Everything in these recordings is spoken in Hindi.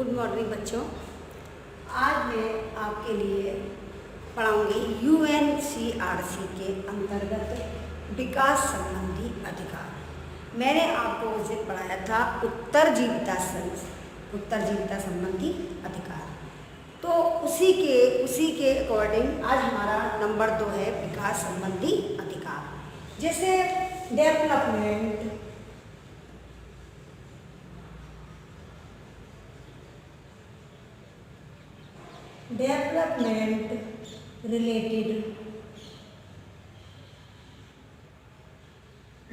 गुड मॉर्निंग बच्चों। आज मैं आपके लिए पढ़ाऊंगी UNCRC के अंतर्गत विकास संबंधी अधिकार। मैंने आपको उस दिन पढ़ाया था उत्तरजीविता संबंधी अधिकार। तो उसी के अकॉर्डिंग आज हमारा नंबर 2 है विकास संबंधी अधिकार। जैसे डेवलपमेंट रिलेटेड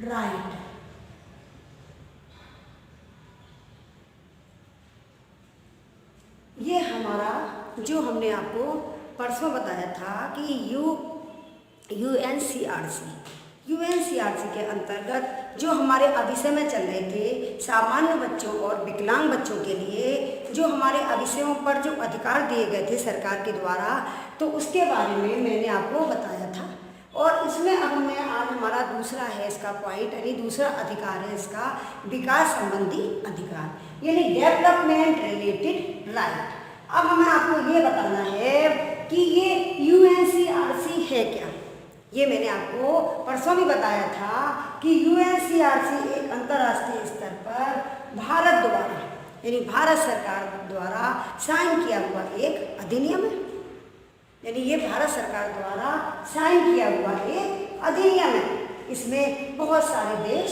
राइट। ये हमारा जो हमने आपको परसों बताया था कि UNCRC के अंतर्गत जो हमारे अविषय में चल रहे थे सामान्य बच्चों और विकलांग बच्चों के लिए जो हमारे अविषयों पर जो अधिकार दिए गए थे सरकार के द्वारा, तो उसके बारे में मैंने आपको बताया था। और इसमें अब हमने आज हमारा दूसरा है इसका पॉइंट, यानी दूसरा अधिकार है इसका विकास संबंधी अधिकार, यानी डेवलपमेंट रिलेटेड राइट। अब हमें आपको ये बताना है कि ये UNCRC है क्या। ये मैंने आपको परसों भी बताया था कि UNCRC एक अंतर्राष्ट्रीय स्तर पर भारत द्वारा यानी भारत सरकार द्वारा साइन किया हुआ एक अधिनियम है। यानी ये भारत सरकार द्वारा साइन किया हुआ एक अधिनियम है। इसमें बहुत सारे देश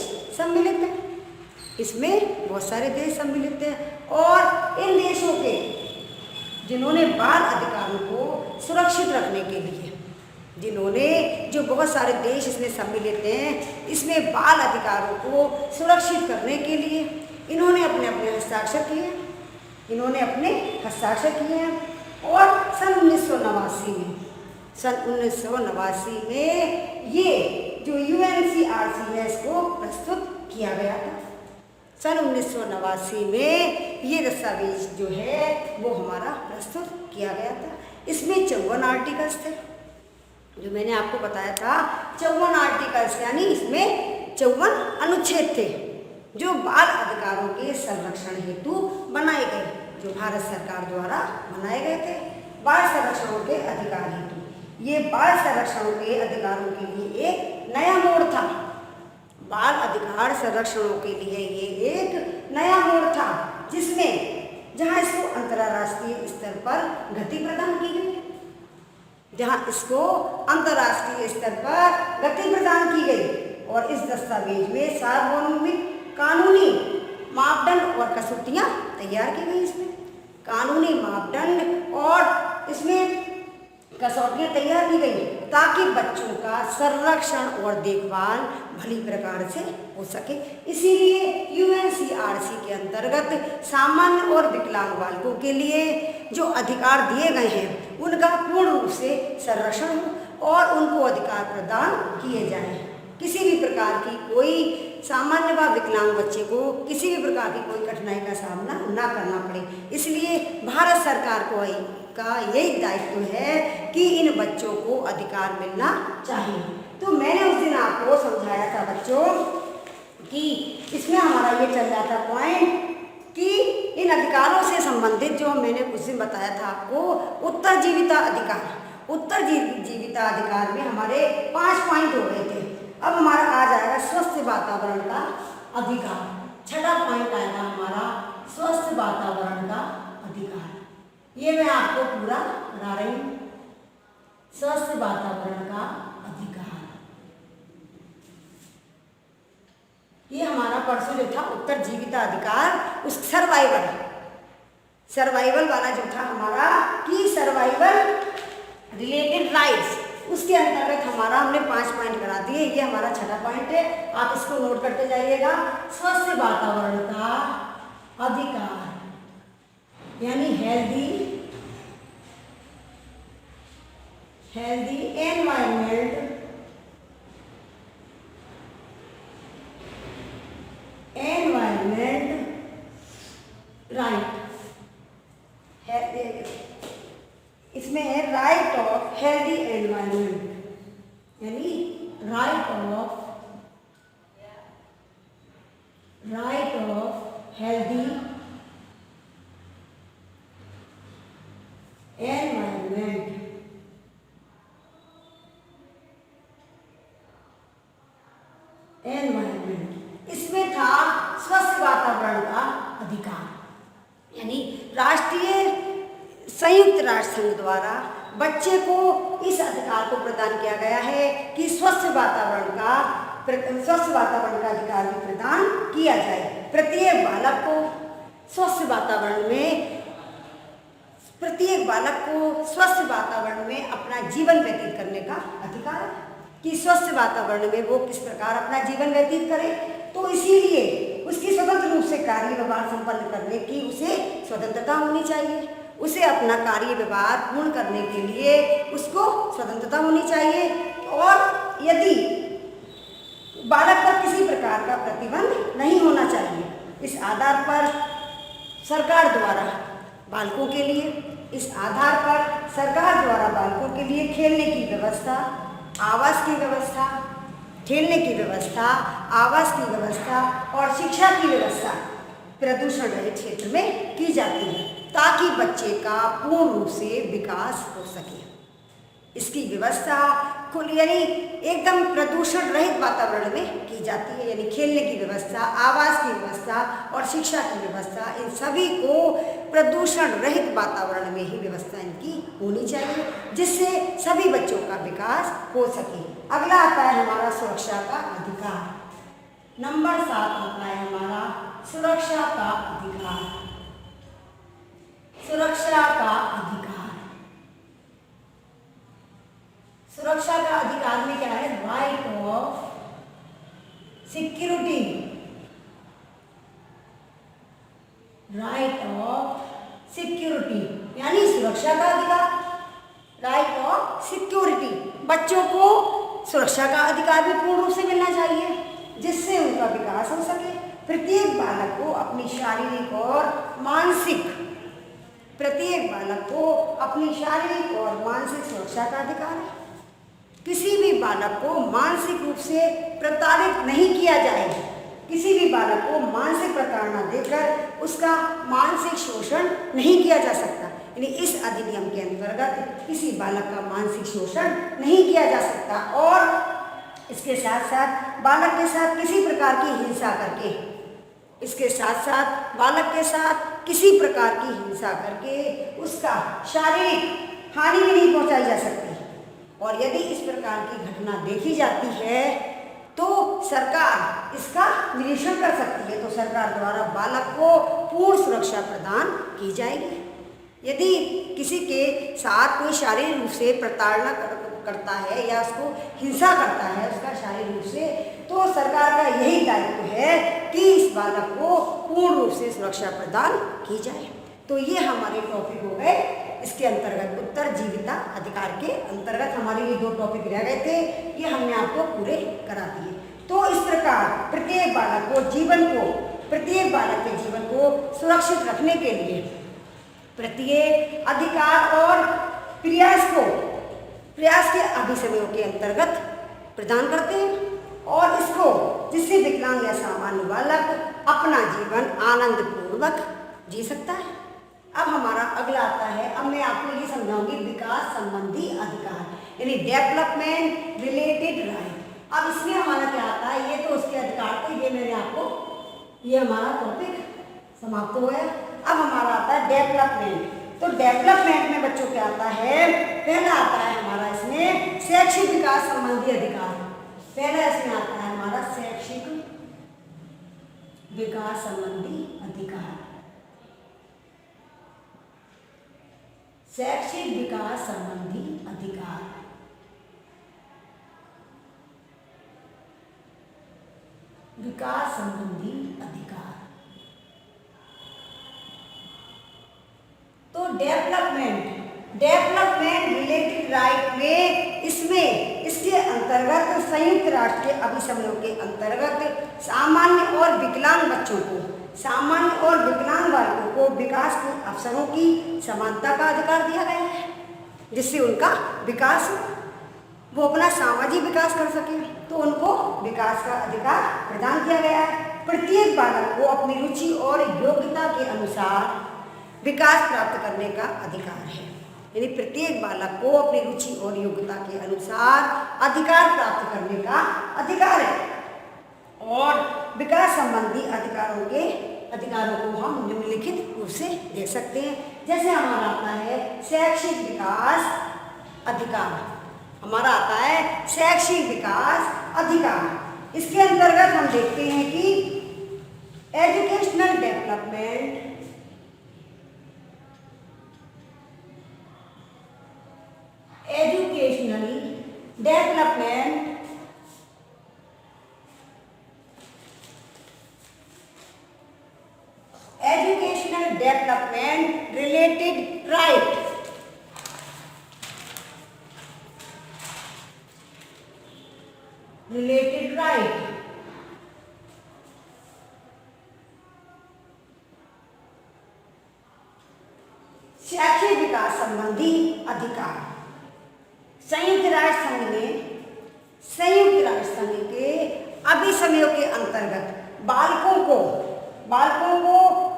सम्मिलित हैं और इन देशों के जिन्होंने बाल अधिकारों को सुरक्षित रखने के लिए जो बहुत सारे देश इसमें सम्मिलित हैं, इसमें बाल अधिकारों को सुरक्षित करने के लिए इन्होंने अपने हस्ताक्षर किए हैं। और सन 1989 में ये जो UNCRC है इसको प्रस्तुत किया गया था। सन 1989 में ये दस्तावेज जो है वो हमारा प्रस्तुत किया गया था। इसमें 54 आर्टिकल्स थे, जो मैंने आपको बताया था 54 आर्टिकल्स, यानी इसमें 54 अनुच्छेद थे जो बाल अधिकारों के संरक्षण हेतु बनाए गए, जो भारत सरकार द्वारा बनाए गए थे बाल संरक्षणों के अधिकार हेतु। ये बाल संरक्षणों के अधिकारों के लिए एक नया मोड़ था। बाल अधिकार संरक्षणों के लिए ये एक नया मोड़ था, जहां इसको अंतर्राष्ट्रीय स्तर पर गति प्रदान की गई। और इस दस्तावेज में सार्वभौमिक कानूनी मापदंड और कसौटियां तैयार की गई। इसमें कानूनी मापदंड और इसमें कसौटियां तैयार की गई ताकि बच्चों का संरक्षण और देखभाल भली प्रकार से हो सके। इसीलिए UNCRC के अंतर्गत सामान्य और विकलांग बालकों के लिए जो अधिकार दिए गए हैं उनका पूर्ण रूप से संरक्षण हो और उनको अधिकार प्रदान किए जाएं। किसी भी प्रकार की कोई सामान्य व विकलांग बच्चे को किसी भी प्रकार की कोई कठिनाई का सामना ना करना पड़े। इसलिए भारत सरकार का यही दायित्व है कि इन बच्चों को अधिकार मिलना चाहिए। तो मैंने उस दिन आपको समझाया था बच्चों कि इसमें हमारा ये चल रहा था पॉइंट कि इन अधिकारों से संबंधित जो मैंने उस दिन बताया था आपको उत्तरजीविता अधिकार में हमारे 5 पॉइंट हो गए थे। अब हमारा आ जाएगा स्वस्थ वातावरण का अधिकार। 6वां पॉइंट आएगा हमारा स्वस्थ वातावरण का अधिकार। ये मैं आपको पूरा बता रही हूँ। स्वस्थ वातावरण का अधिकार, ये हमारा परसों जो था उत्तरजीविता अधिकार, उस सर्वाइवल वाला जो था हमारा कि सर्वाइवल रिलेटेड राइट्स, उसके अंतर्गत हमारा हमने 5 पॉइंट करा दिए। ये हमारा 6वां पॉइंट है, आप इसको नोट करते जाइएगा। स्वस्थ वातावरण का अधिकार यानी हेल्दी एनवायरमेंट राइट है। इसमें है राइट ऑफ हेल्दी एनवायरमेंट, यानी राइट ऑफ हेल्दी एनवायरमेंट। इसमें था स्वस्थ वातावरण का अधिकार, यानी राष्ट्रीय संयुक्त राष्ट्र संघ द्वारा बच्चे को इस अधिकार को प्रदान किया गया है कि स्वस्थ वातावरण का अधिकार भी प्रदान किया जाए। प्रत्येक बालक को स्वस्थ वातावरण में अपना जीवन व्यतीत करने का अधिकार है कि स्वस्थ वातावरण में वो किस प्रकार अपना जीवन व्यतीत करे। तो इसीलिए उसकी स्वतंत्र रूप से कार्य व्यवहार संपन्न करने की उसे स्वतंत्रता होनी चाहिए। उसे अपना कार्य व्यवहार पूर्ण करने के लिए उसको स्वतंत्रता होनी चाहिए। और यदि बालक पर किसी प्रकार का प्रतिबंध नहीं होना चाहिए। इस आधार पर सरकार द्वारा बालकों के लिए खेलने की व्यवस्था, आवास की व्यवस्था, खेलने की व्यवस्था, आवास की व्यवस्था और शिक्षा की व्यवस्था प्रदूषण रहित क्षेत्र में की जाती है ताकि बच्चे का पूर्ण रूप से विकास हो सके। इसकी व्यवस्था यानी एकदम प्रदूषण रहित वातावरण में की जाती है, यानी खेलने की व्यवस्था, आवास की व्यवस्था और शिक्षा की व्यवस्था, इन सभी को प्रदूषण रहित वातावरण में ही व्यवस्था इनकी होनी चाहिए जिससे सभी बच्चों का विकास हो सके। अगला आता है हमारा सुरक्षा का अधिकार। नंबर 7 आता है हमारा सुरक्षा का अधिकार। सुरक्षा का अधिकार में क्या है? राइट ऑफ सिक्योरिटी, यानी सुरक्षा का अधिकार। राइट ऑफ सिक्योरिटी, बच्चों को सुरक्षा का अधिकार भी पूर्ण रूप से मिलना चाहिए जिससे उनका विकास हो सके। प्रत्येक बालक को अपनी शारीरिक और मानसिक सुरक्षा का अधिकार है। किसी भी बालक को मानसिक रूप से प्रताड़ित नहीं किया जाएगा। किसी भी बालक को मानसिक प्रताड़ना देकर उसका मानसिक शोषण नहीं किया जा सकता। यानी इस अधिनियम के अंतर्गत किसी बालक का मानसिक शोषण नहीं किया जा सकता और इसके साथ साथ बालक के साथ किसी प्रकार की हिंसा करके उसका शारीरिक हानि भी नहीं पहुंचाई जा सकती। और यदि इस प्रकार की घटना देखी जाती है तो सरकार इसका निरीक्षण कर सकती है। तो सरकार द्वारा बालक को पूर्ण सुरक्षा प्रदान की जाएगी। यदि किसी के साथ कोई शारीरिक रूप से प्रताड़ना करता है या उसको हिंसा करता है उसका शारीरिक रूप से, तो सरकार का यही दायित्व है कि इस बालक को पूर्ण रूप से सुरक्षा प्रदान की जाए। तो ये हमारे टॉपिक हो गए। इसके अंतर्गत उत्तरजीविता अधिकार के अंतर्गत हमारे ये 2 टॉपिक रह गए थे, ये हमने आपको पूरे करा दिए। तो इस प्रकार प्रत्येक बालक के जीवन को सुरक्षित रखने के लिए प्रत्येक अधिकार और प्रयास के अभिसमयों के अंतर्गत प्रदान करते हैं और इसको जिससे विकलांग या सामान्य बालक अपना जीवन आनंद पूर्वक जी सकता है। अब हमारा अगला आता है, अब मैं आपको ये समझाऊंगी विकास संबंधी अधिकार, यानी डेवलपमेंट रिलेटेड राइट। अब इसमें हमारा क्या आता है? ये तो उसके अधिकार थे, ये हमारा टॉपिक समाप्त हो गया। अब हमारा आता है डेवलपमेंट। तो डेवलपमेंट में बच्चों क्या आता है? पहला आता है हमारा इसमें शैक्षिक विकास संबंधी अधिकार। पहला इसमें आता है हमारा शैक्षिक विकास संबंधी अधिकार। शैक्षिक विकास संबंधी अधिकार। विकास संबंधी अधिकार। तो डेवलपमेंट रिलेटेड राइट में इसके अंतर्गत संयुक्त राष्ट्र के अभिसमयों के अंतर्गत सामान्य और विकलांग बालकों को विकास के अवसरों की समानता का अधिकार दिया गया है जिससे उनका विकास, वो अपना सामाजिक विकास कर सके, तो उनको विकास का अधिकार प्रदान किया गया है। प्रत्येक बालक को अपनी रुचि और योग्यता के अनुसार विकास प्राप्त करने का अधिकार है। यानी प्रत्येक बालक को अपनी रुचि और योग्यता के अनुसार अधिकार प्राप्त करने का अधिकार है। और विकास संबंधी अधिकारों को हम निम्नलिखित रूप से देख सकते हैं। जैसे हमारा आता है शैक्षिक विकास अधिकार, हमारा आता है शैक्षिक विकास अधिकार। इसके अंतर्गत हम देखते हैं कि एजुकेशनल डेवलपमेंट रिलेटेड राइट, शैक्षिक विकास संबंधी अधिकार। संयुक्त राष्ट्र संघ के अभिसमयों के अंतर्गत बालकों को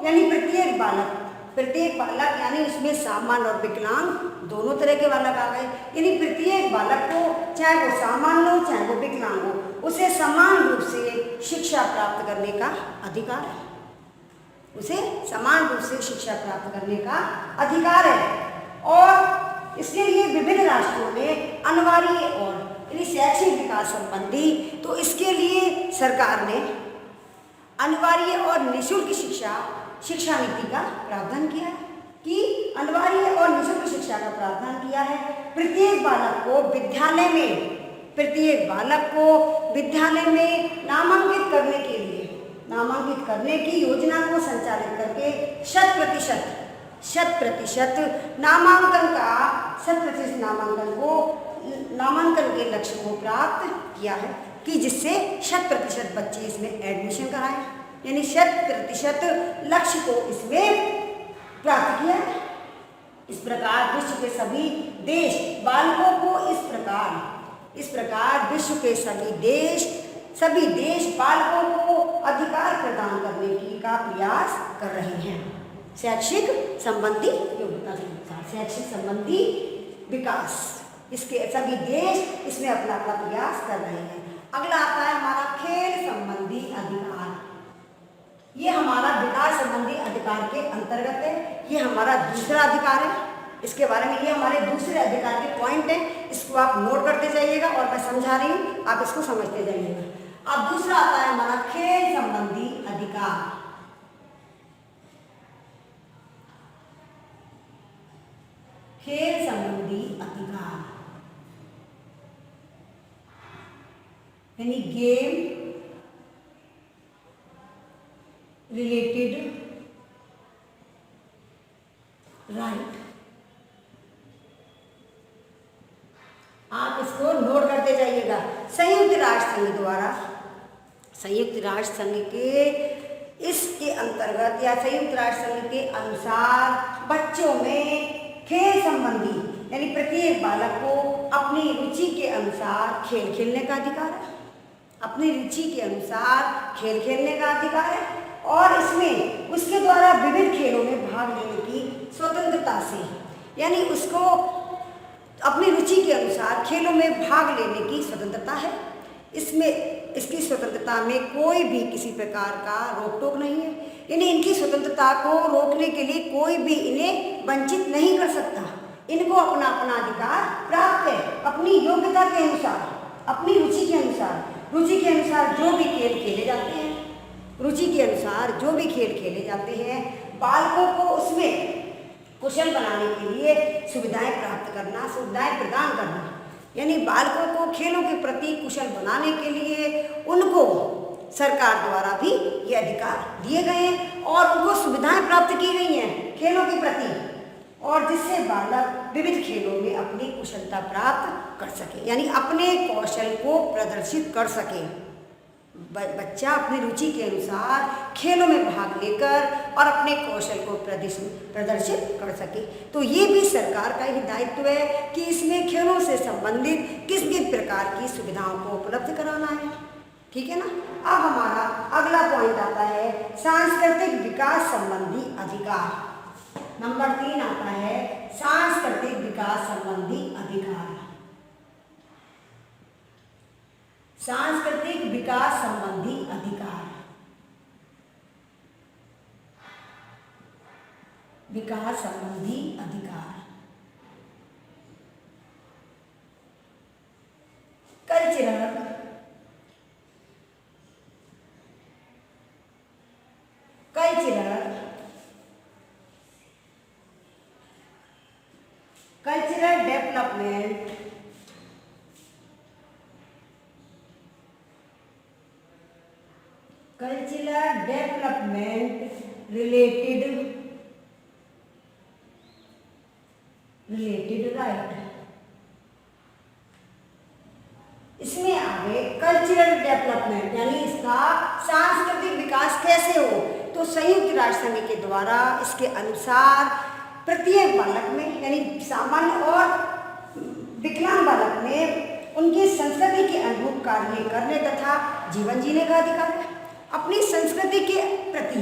यानी प्रत्येक बालक यानी उसमें सामान्य और विकलांग दोनों तरह के बालक आ गए। यानी प्रत्येक बालक को, चाहे वो सामान्य हो चाहे वो विकलांग हो, उसे समान रूप से शिक्षा प्राप्त करने का अधिकार है। उसे समान रूप से शिक्षा प्राप्त करने का अधिकार है। और इसके लिए विभिन्न राष्ट्रों में अनिवार्य और यानी शैक्षिक विकास संबंधी, तो इसके लिए सरकार ने अनिवार्य और निःशुल्क शिक्षा नीति का प्रावधान किया है कि अनिवार्य और निःशुल्क शिक्षा का प्रावधान किया है। प्रत्येक बालक को विद्यालय में नामांकित करने की योजना को संचालित करके शत प्रतिशत नामांकन के लक्ष्य को प्राप्त किया है कि जिससे 100% बच्चे इसमें एडमिशन कराएं, यानी 100% लक्ष्य को इसमें प्राप्त किया है। इस प्रकार विश्व के सभी देश बालकों को इस प्रकार विश्व के सभी देश बालकों को अधिकार प्रदान करने की का प्रयास कर रहे हैं। शैक्षिक संबंधी योग्यता के अनुसार शैक्षिक संबंधी विकास, इसके सभी देश इसमें अपना प्रयास कर रहे हैं। अगला आता है हमारा खेल संबंधी अधिकार। ये हमारा विकास संबंधी अधिकार के अंतर्गत है। ये हमारा दूसरा अधिकार है। इसके बारे में ये हमारे दूसरे अधिकार के पॉइंट हैं, इसको आप नोट करते जाइएगा और मैं समझा रही हूँ, आप इसको समझते जाइएगा। अब दूसरा आता है हमारा खेल संबंधी अधिकार। खेल संबंधी अधिकार यानी गेम रिलेटेड राइट। आप इसको नोट करते जाइएगा। संयुक्त राष्ट्र संघ के इसके अंतर्गत या संयुक्त राष्ट्र संघ के अनुसार बच्चों में खेल संबंधी यानी प्रत्येक बालक को अपनी रुचि के अनुसार खेल खेलने का अधिकार है। अपनी रुचि के अनुसार खेल खेलने का अधिकार है और इसमें उसके द्वारा विभिन्न खेलों में भाग लेने की स्वतंत्रता से, यानी उसको अपनी रुचि के अनुसार खेलों में भाग लेने की स्वतंत्रता है। इसकी स्वतंत्रता में कोई भी किसी प्रकार का रोक टोक नहीं है, यानी इनकी स्वतंत्रता को रोकने के लिए कोई भी इन्हें वंचित नहीं कर सकता। इनको अपना अपना अधिकार प्राप्त है अपनी योग्यता के अनुसार, अपनी रुचि के अनुसार। रुचि के अनुसार जो भी खेल खेले जाते हैं, बालकों को उसमें कुशल बनाने के लिए सुविधाएं प्रदान करना, यानी बालकों को खेलों के प्रति कुशल बनाने के लिए उनको सरकार द्वारा भी ये अधिकार दिए गए हैं और उनको सुविधाएं प्राप्त की गई हैं खेलों के प्रति, और जिससे बालक विविध खेलों में अपनी कुशलता प्राप्त कर सके, यानी अपने कौशल को प्रदर्शित कर सके। बच्चा अपनी रुचि के अनुसार खेलों में भाग लेकर और अपने कौशल को प्रदर्शित कर सके। तो ये भी सरकार का ही दायित्व है कि इसमें खेलों से संबंधित किस किस प्रकार की सुविधाओं को उपलब्ध कराना है। ठीक है ना। अब हमारा अगला पॉइंट आता है सांस्कृतिक विकास संबंधी अधिकार। नंबर 3 आता है सांस्कृतिक विकास विकास संबंधी अधिकार। विकास संबंधी अधिकार। Cultural development related right. इसमें आगे कल्चरल डेवलपमेंट यानी इसका सांस्कृतिक विकास कैसे हो, तो संयुक्त राष्ट्र संघ के द्वारा इसके अनुसार प्रत्येक बालक में यानी सामान्य और विकलांग बालक में उनकी संस्कृति के अनुरूप कार्य करने तथा जीवन जीने का अधिकार है। अपनी संस्कृति के प्रति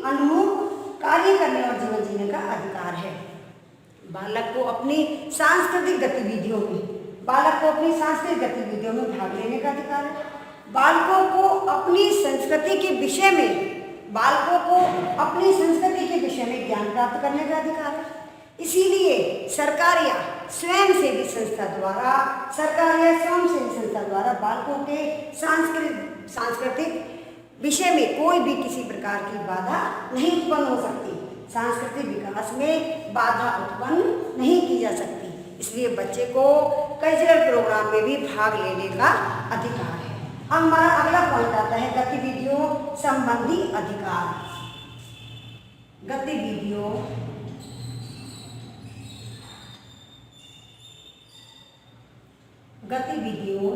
अनुरूप कार्य करने और जीवन जीने का अधिकार है। बालक को अपनी सांस्कृतिक गतिविधियों में भाग लेने का अधिकार है। बालकों को अपनी संस्कृति के विषय में ज्ञान प्राप्त करने का अधिकार है। इसीलिए सरकार या स्वयंसेवी संस्था द्वारा बालकों के सांस्कृतिक विषय में कोई भी किसी प्रकार की बाधा नहीं उत्पन्न हो सकती। सांस्कृतिक विकास में बाधा उत्पन्न नहीं की जा सकती। इसलिए बच्चे को कल्चरल प्रोग्राम में भी भाग लेने का अधिकार है। अब हमारा अगला पॉइंट आता है गतिविधियों संबंधी अधिकार। गतिविधियों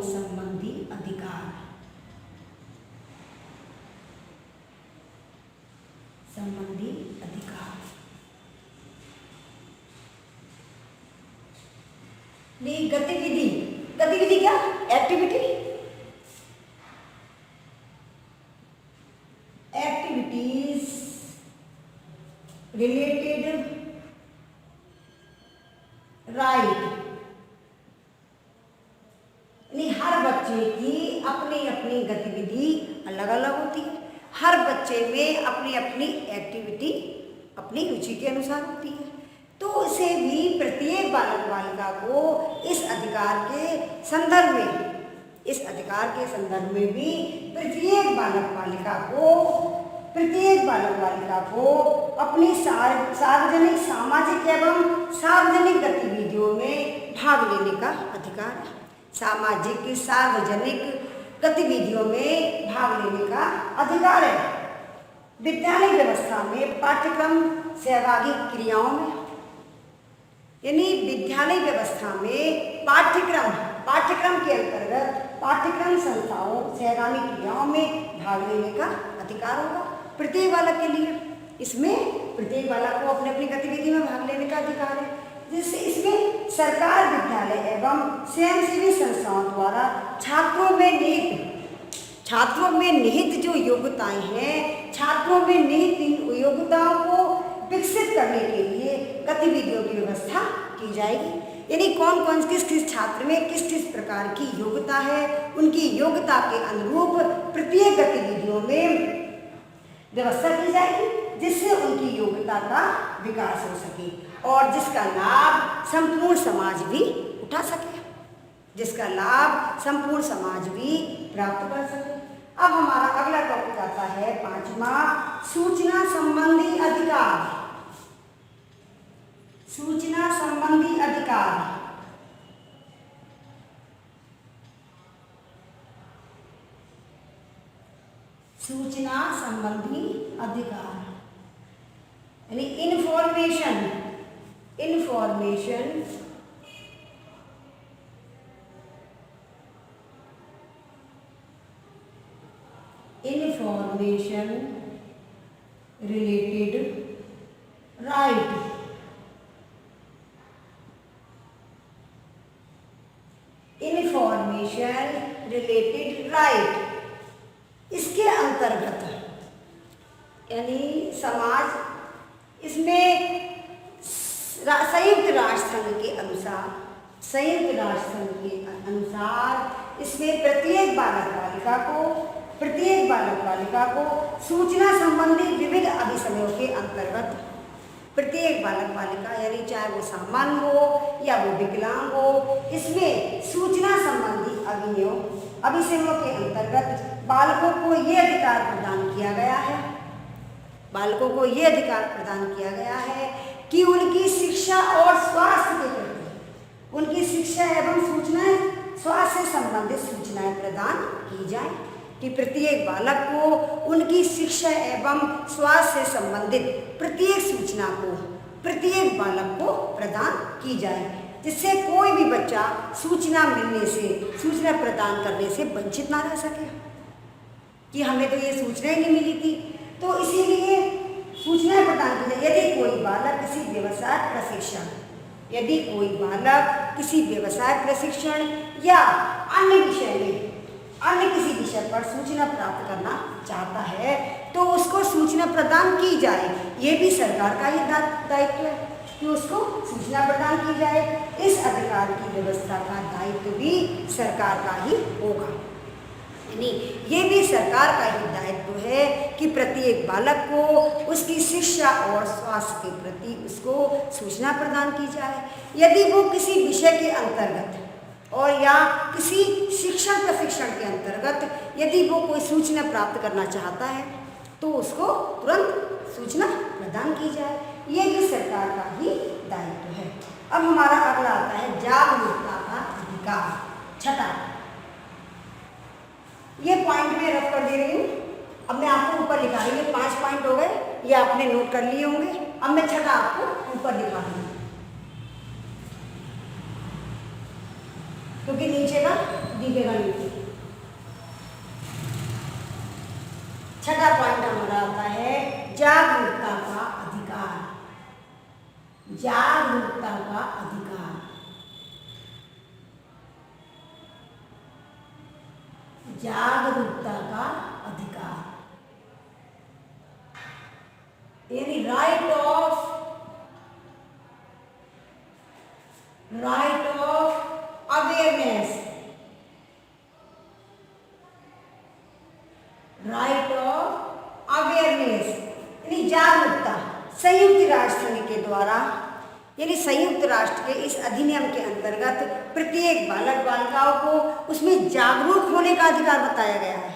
संबंधी अधिकार। गतिविधि क्या? Activities related right. यानी हर बच्चे की अपनी गतिविधि अलग अलग होती है। हर बच्चे में अपनी एक्टिविटी अपनी रुचि के अनुसार होती है। तो उसे भी प्रत्येक बालक बालिका को इस अधिकार के संदर्भ में भी प्रत्येक बालक बालिका को अपनी सामाजिक एवं सार्वजनिक गतिविधियों में भाग लेने का अधिकार है। सार्वजनिक गतिविधियों में भाग लेने का अधिकार है। विद्यालय व्यवस्था में पाठ्यक्रम सहभागी क्रियाओं में, यानी विद्यालय व्यवस्था में पाठ्यक्रम के अंतर्गत पाठ्यक्रम संस्थाओं सहगामी क्रियाओं में भाग लेने का अधिकार होगा प्रत्येक बालक के लिए। इसमें प्रत्येक बालक को अपनी गतिविधि में भाग लेने का अधिकार है। जिससे इसमें सरकार, विद्यालय एवं स्वयंसेवी संस्थाओं द्वारा छात्रों में निहित जो योग्यताएं हैं, छात्रों में निहित इन योग्यताओं को विकसित करने के लिए गतिविधियों की व्यवस्था की जाएगी। यानी कौन किस छात्र में किस प्रकार की योग्यता है, उनकी योग्यता के अनुरूप प्रत्येक गतिविधियों में व्यवस्था की जाएगी, जिससे उनकी योग्यता का विकास हो सके और जिसका लाभ संपूर्ण समाज भी उठा सके, प्राप्त कर सके। अब हमारा अगला टॉपिक आता है 5वां, सूचना संबंधी अधिकार। सूचना संबंधी अधिकार। यानी इंफॉर्मेशन रिलेटेड राइट। इसके अंतर्गत यानी समाज इसमें संयुक्त राष्ट्र संघ के अनुसार इसमें प्रत्येक बालक बालिका को सूचना संबंधी विविध अभिसमयों के अंतर्गत, प्रत्येक बालक बालिका यानी चाहे वो सामान्य हो या वो विकलांग हो, इसमें सूचना संबंधी अभिसमयों के अंतर्गत बालकों को ये अधिकार प्रदान किया गया है कि उनकी शिक्षा और स्वास्थ्य के प्रति, उनकी शिक्षा एवं सूचनाएं, स्वास्थ्य से संबंधित सूचनाएं प्रदान की जाए, कि प्रत्येक बालक को उनकी शिक्षा एवं स्वास्थ्य से संबंधित प्रत्येक सूचना को प्रत्येक बालक को प्रदान की जाए, जिससे कोई भी बच्चा सूचना प्रदान करने से वंचित ना रह सके कि हमें तो ये सूचना ही नहीं मिली थी। तो इसीलिए सूचना प्रदान की जाए। यदि कोई बालक किसी व्यवसाय प्रशिक्षण या अन्य किसी विषय पर सूचना प्राप्त करना चाहता है तो उसको सूचना प्रदान की जाए। ये भी सरकार का ही दायित्व है कि उसको सूचना प्रदान की जाए। इस अधिकार की व्यवस्था का दायित्व भी सरकार का ही होगा, यानी ये भी सरकार का ही दायित्व है कि प्रत्येक बालक को उसकी शिक्षा और स्वास्थ्य के प्रति उसको सूचना प्रदान की जाए। यदि वो किसी विषय के अंतर्गत और या किसी शिक्षण प्रशिक्षण के अंतर्गत यदि वो कोई सूचना प्राप्त करना चाहता है तो उसको तुरंत सूचना प्रदान की जाए। ये भी सरकार का ही दायित्व है। अब हमारा अगला आता है जागरूकता का अधिकार, छठा। ये पॉइंट में रख कर दे रही हूँ। अब मैं आपको ऊपर लिखा रही हूँ। 5 पॉइंट हो गए, ये आपने नोट कर लिए होंगे। अब मैं छठा आपको ऊपर लिखा रही हूँ क्योंकि नीचे का दिखेगा नहीं। छठा पॉइंट हमारा आता है जागरूकता का अधिकार। जागरूकता का अधिकार, जागरूकता का अधिकार यानी right of awareness, right of awareness यानी जागरूकता। संयुक्त राष्ट्र संघ के द्वारा यानी संयुक्त राष्ट्र के इस अधिनियम के अंतर्गत प्रत्येक बालक बालिकाओं को उसमें जागरूक होने का अधिकार बताया गया है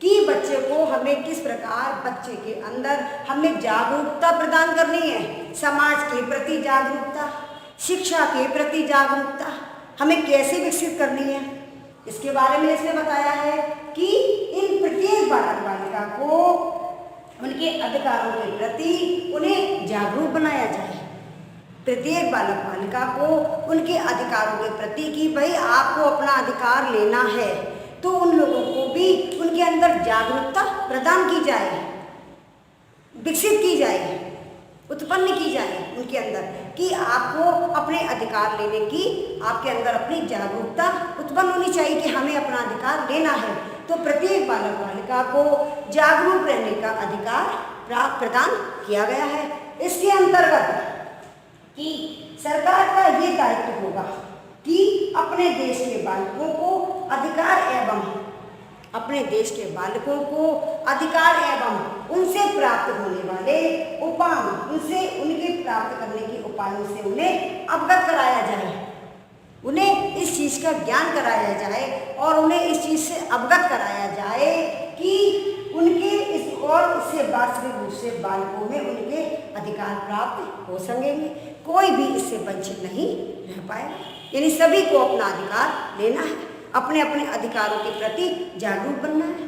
कि बच्चे को हमें किस प्रकार बच्चे के अंदर हमें जागरूकता प्रदान करनी है। समाज के प्रति जागरूकता, शिक्षा के प्रति जागरूकता हमें कैसे विकसित करनी है, इसके बारे में इसने बताया है कि इन प्रत्येक बालक बालिका को उनके अधिकारों के प्रति उन्हें जागरूक बनाया जाए। प्रत्येक बालक बालिका को उनके अधिकारों के प्रति कि भाई आपको अपना अधिकार लेना है, तो उन लोगों को भी उनके अंदर जागरूकता प्रदान की जाए, विकसित की जाए, उत्पन्न की जाए उनके अंदर कि आपको अपने अधिकार लेने की आपके अंदर अपनी जागरूकता उत्पन्न होनी चाहिए कि हमें अपना अधिकार लेना है। तो प्रत्येक बालक बालिका को जागरूक रहने का अधिकार प्रदान किया गया है। इसके अंतर्गत कि सरकार का ये दायित्व होगा कि अपने देश के बालकों को अधिकार एवं उनसे प्राप्त होने वाले उपाय, उनके प्राप्त करने के उपायों से उन्हें अवगत कराया जाए, उन्हें इस चीज़ का ज्ञान कराया जाए और उन्हें इस चीज़ से अवगत कराया जाए कि उनके इससे वास्तविक रूप से बालकों में उनके अधिकार प्राप्त हो सकेंगे, कोई भी इससे वंचित नहीं रह पाएगा। यानी सभी को अपना अधिकार लेना है, अपने अपने अधिकारों के प्रति जागरूक बनना है।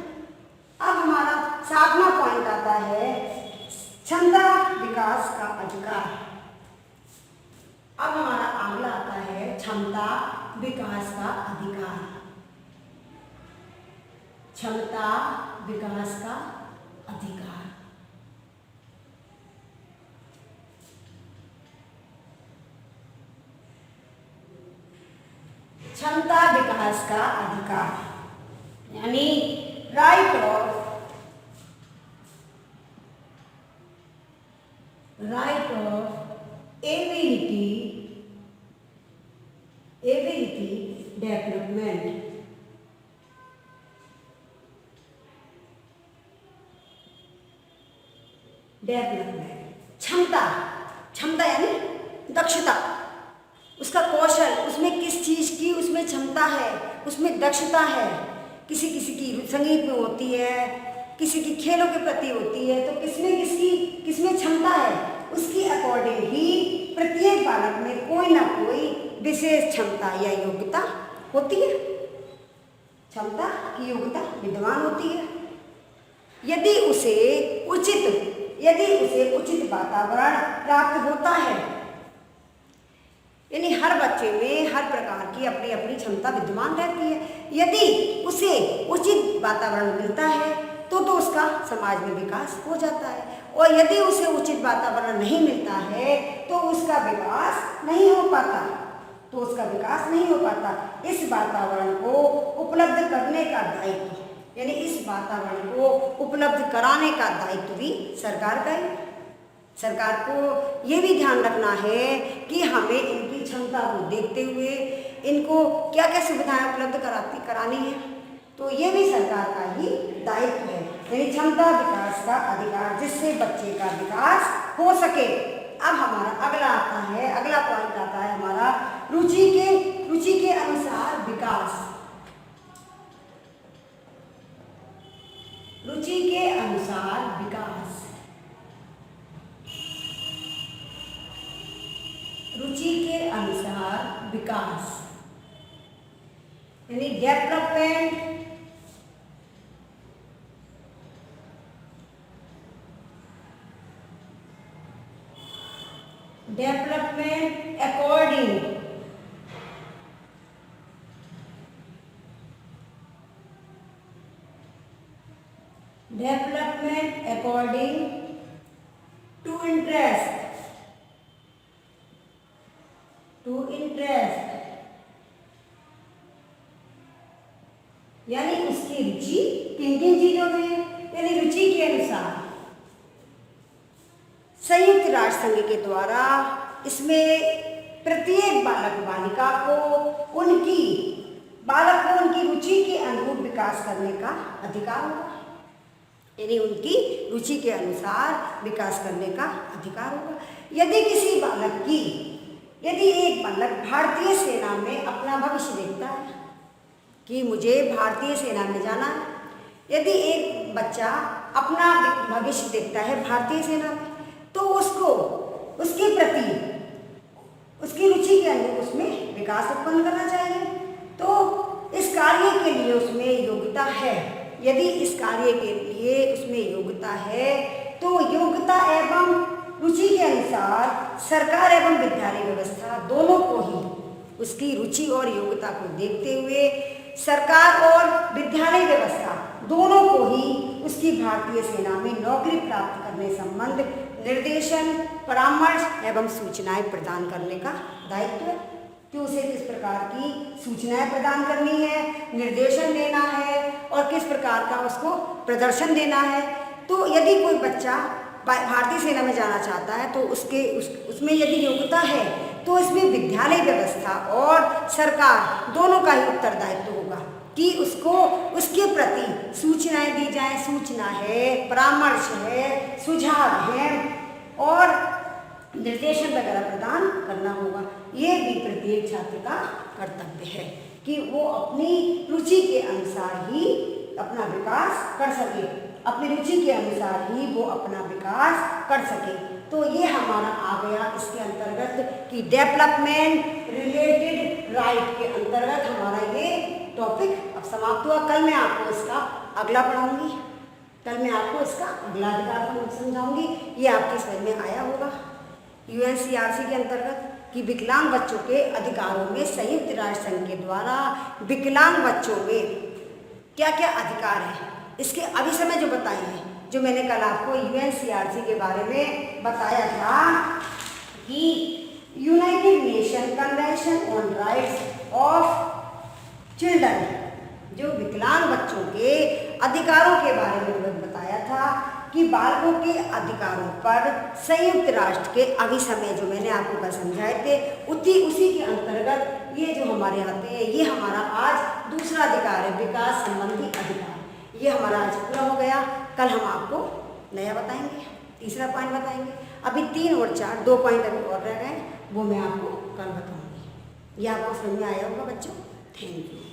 अब हमारा 7वां पॉइंट आता है क्षमता विकास का अधिकार। अब हमारा अगला आता है क्षमता विकास का अधिकार। क्षमता विकास का अधिकार, क्षमता विकास का अधिकार यानी right of ability development, development, क्षमता, क्षमता यानी दक्षता, उसका कौशल, उसमें किस चीज़ की उसमें क्षमता है, उसमें दक्षता है। किसी किसी की संगीत में होती है, किसी की खेलों के प्रति होती है, तो किसमें क्षमता है, उसकी अकॉर्डिंग ही प्रत्येक बालक में कोई ना कोई विशेष क्षमता या योग्यता होती है, क्षमता की योग्यता विद्यमान होती है। यदि उसे उचित वातावरण प्राप्त होता है, यानी हर बच्चे में हर प्रकार की अपनी अपनी क्षमता विद्यमान रहती है। यदि उसे उचित वातावरण मिलता है तो उसका समाज में विकास हो जाता है, और यदि उसे उचित वातावरण नहीं मिलता है तो उसका विकास नहीं हो पाता, इस वातावरण को उपलब्ध करने का दायित्व, यानी इस वातावरण को उपलब्ध कराने का दायित्व भी सरकार का है। सरकार को ये भी ध्यान रखना है कि हमें इनकी क्षमता को देखते हुए इनको क्या क्या सुविधाएं उपलब्ध करानी है, तो ये भी सरकार का ही दायित्व है, यानी क्षमता विकास का अधिकार, जिससे बच्चे का विकास हो सके। अब हमारा अगला पॉइंट आता है हमारा रुचि के अनुसार विकास। रुचि के अनुसार विकास, रुचि के अनुसार विकास यानी development, development according to interest, यानी उसकी रुचि किन किन चीजों में है, यानी रुचि के अनुसार। संयुक्त राष्ट्र संघ के द्वारा इसमें प्रत्येक बालिका को उनकी रुचि के अनुरूप विकास करने का अधिकार होगा, यानी उनकी रुचि के अनुसार विकास करने का अधिकार होगा। यदि एक बालक भारतीय सेना में अपना भविष्य देखता है कि मुझे भारतीय सेना में जाना है, यदि एक बच्चा अपना भविष्य देखता है भारतीय सेना में, तो उसको उसके प्रति उसकी रुचि के अनुरूप उसमें विकास उत्पन्न करना चाहिए। तो इस कार्य के लिए उसमें योग्यता है, यदि इस कार्य के लिए उसमें योग्यता है तो योग्यता एवं रुचि के अनुसार सरकार एवं विद्यालय व्यवस्था दोनों को ही उसकी रुचि और योग्यता को देखते हुए सरकार और विद्यालय व्यवस्था दोनों को ही उसकी भारतीय सेना में नौकरी प्राप्त करने संबंध निर्देशन, परामर्श एवं सूचनाएं प्रदान करने का दायित्व है कि उसे किस प्रकार की सूचनाएं प्रदान करनी है, निर्देशन देना है और किस प्रकार का उसको प्रदर्शन देना है। तो यदि कोई बच्चा भारतीय सेना में जाना चाहता है तो उसमें यदि योग्यता है तो इसमें विद्यालय व्यवस्था और सरकार दोनों का ही उत्तरदायित्व होगा कि उसको उसके प्रति सूचनाएं दी जाएं। सूचना है, परामर्श है, सुझाव है और निर्देशन वगैरह प्रदान करना होगा। ये भी प्रत्येक छात्र का कर्तव्य है कि वो अपनी रुचि के अनुसार ही अपना विकास कर सके, अपनी रुचि के अनुसार ही वो अपना विकास कर सके। तो ये हमारा आ गया इसके अंतर्गत कि डेवलपमेंट रिलेटेड राइट के अंतर्गत हमारा ये टॉपिक अब समाप्त हुआ। कल मैं आपको इसका अगला पढ़ाऊंगी, कल मैं आपको इसका अगला अधिकार समझाऊंगी। ये आपकी समझ में आया होगा। UNCRC के अंतर्गत कि विकलांग बच्चों के अधिकारों में संयुक्त राष्ट्र संघ के द्वारा विकलांग बच्चों में क्या क्या अधिकार हैं, इसके अभी समय जो बताए हैं, जो मैंने कल आपको UNCRC के बारे में बताया था कि United nation convention on rights of children, जो विकलांग बच्चों के अधिकारों के बारे में बताया था कि बालकों के अधिकारों पर संयुक्त राष्ट्र के अभिसमय जो मैंने आपको कल समझाए थे उसी के अंतर्गत ये जो हमारे आते हैं, ये हमारा आज दूसरा अधिकार है, विकास संबंधी अधिकार। ये हमारा आज पूरा हो गया। कल हम आपको नया बताएंगे। तीसरा पॉइंट बताएंगे। अभी 3 और 4 2 पॉइंट अभी और रह गए, वो मैं आपको कल बताऊंगी। ये आपको समझ में आया होगा बच्चों। Thank you.